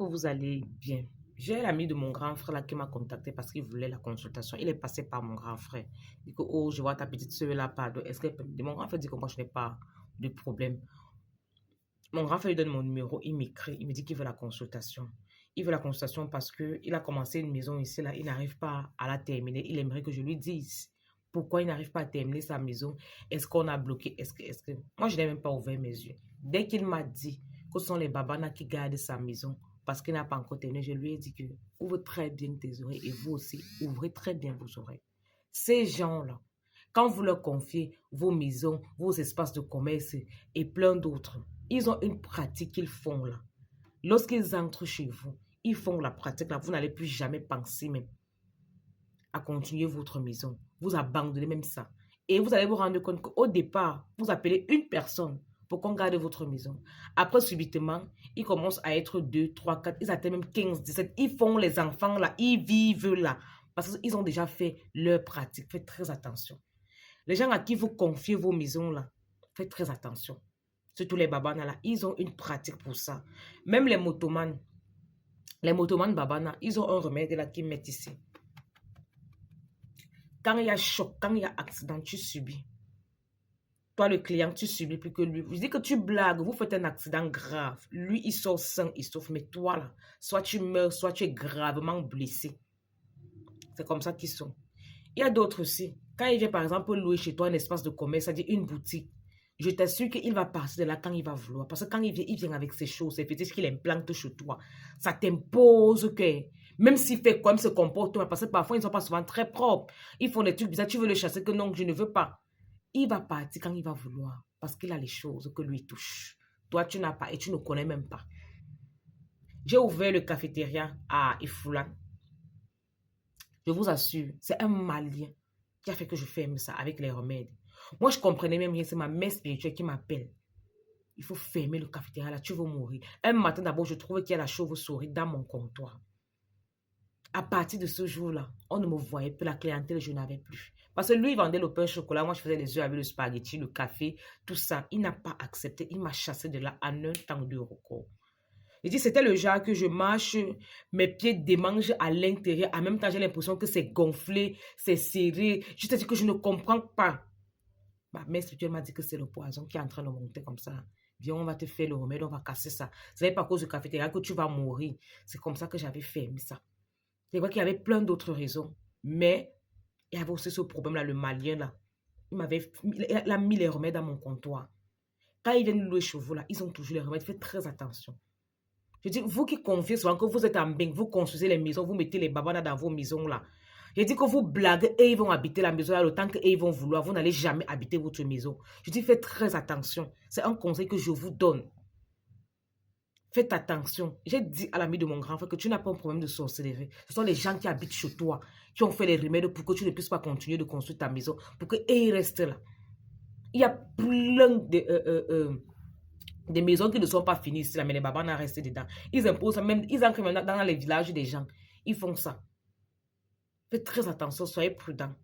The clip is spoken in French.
que vous allez bien. J'ai l'ami de mon grand frère là qui m'a contacté parce qu'il voulait la consultation. Il est passé par mon grand frère. Il dit que, oh, je vois ta petite soeur là, pardon. Est-ce qu'elle peut m'aider? Mon grand frère dit que moi, je n'ai pas de problème. Mon grand frère lui donne mon numéro, il m'écrit, il me dit qu'il veut la consultation. Il veut la consultation parce qu'il a commencé une maison ici, là, il n'arrive pas à la terminer. Il aimerait que je lui dise pourquoi il n'arrive pas à terminer sa maison. Est-ce qu'on a bloqué? Est-ce que... Moi, je n'ai même pas ouvert mes yeux. Dès qu'il m'a dit que ce sont les babanas qui gardent sa maison parce qu'il n'a pas encore terminé, je lui ai dit que ouvre très bien tes oreilles et vous aussi, ouvrez très bien vos oreilles. Ces gens-là, quand vous leur confiez vos maisons, vos espaces de commerce et plein d'autres, ils ont une pratique qu'ils font là. Lorsqu'ils entrent chez vous, ils font la pratique là. Vous n'allez plus jamais penser même à continuer votre maison. Vous abandonnez même ça. Et vous allez vous rendre compte qu'au départ, vous appelez une personne pour qu'on garde votre maison. Après, subitement, ils commencent à être 2, 3, 4, ils atteignent même 15, 17. Ils font les enfants là, ils vivent là. Parce qu'ils ont déjà fait leur pratique. Faites très attention. Les gens à qui vous confiez vos maisons là, faites très attention. Surtout les babanas là, ils ont une pratique pour ça. Même les motomanes babanas, ils ont un remède là qu'ils mettent ici. Quand il y a choc, quand il y a accident, tu subis. Toi, le client, tu subis plus que lui. Je dis que tu blagues, vous faites un accident grave. Lui, il sort sain, il sauve. Mais toi, là, soit tu meurs, soit tu es gravement blessé. C'est comme ça qu'ils sont. Il y a d'autres aussi. Quand il vient, par exemple, louer chez toi un espace de commerce, c'est-à-dire une boutique, je t'assure qu'il va partir de là quand il va vouloir. Parce que quand il vient avec ses choses, c'est peut-être qu'il implante chez toi. Ça t'impose que, même s'il fait comme se comporte, parce que parfois, ils ne sont pas souvent très propres. Ils font des trucs bizarres, tu veux le chasser, que non, je ne veux pas. Il va partir quand il va vouloir. Parce qu'il a les choses que lui touche. Toi, tu n'as pas et tu ne connais même pas. J'ai ouvert le cafétéria à Ifoulan. Je vous assure, c'est un Malien qui a fait que je ferme ça avec les remèdes. Moi, je comprenais même rien. C'est ma mère spirituelle qui m'appelle. Il faut fermer le cafétéria là, tu vas mourir. Un matin d'abord, je trouvais qu'il y a la chauve-souris dans mon comptoir. À partir de ce jour-là, on ne me voyait plus, la clientèle, je n'avais plus. Parce que lui, il vendait le pain au chocolat, moi, je faisais les œufs avec le spaghetti, le café, tout ça. Il n'a pas accepté, il m'a chassé de là en un temps de record. Je dis, c'était le genre que je marche, mes pieds démangent à l'intérieur. En même temps, j'ai l'impression que c'est gonflé, c'est serré. Je te dis que je ne comprends pas. Ma mère spirituelle m'a dit que c'est le poison qui est en train de monter comme ça. Viens, on va te faire le remède, on va casser ça. Ce n'est pas à cause du cafétéria que tu vas mourir. C'est comme ça que j'avais fermé ça. C'est vrai qu'il y avait plein d'autres raisons. Mais il y avait aussi ce problème-là, le Malien, là. Il a mis les remèdes dans mon comptoir. Quand ils viennent louer chez vous, là, ils ont toujours les remèdes. Faites très attention. Je dis, vous qui confiez souvent que vous êtes en bain, vous construisez les maisons, vous mettez les babanas dans vos maisons là. Je dis que vous blaguez et ils vont habiter la maison là, le temps qu'ils vont vouloir, vous n'allez jamais habiter votre maison. Je dis, faites très attention. C'est un conseil que je vous donne. Faites attention. J'ai dit à l'ami de mon grand frère que tu n'as pas un problème de sorcellerie. Ce sont les gens qui habitent chez toi, qui ont fait les remèdes pour que tu ne puisses pas continuer de construire ta maison, pour qu'ils restent là. Il y a plein de... des maisons qui ne sont pas finies ici, là, mais les babas n'ont resté dedans. Ils imposent même, ils entrent même dans les villages des gens. Ils font ça. Faites très attention, soyez prudents.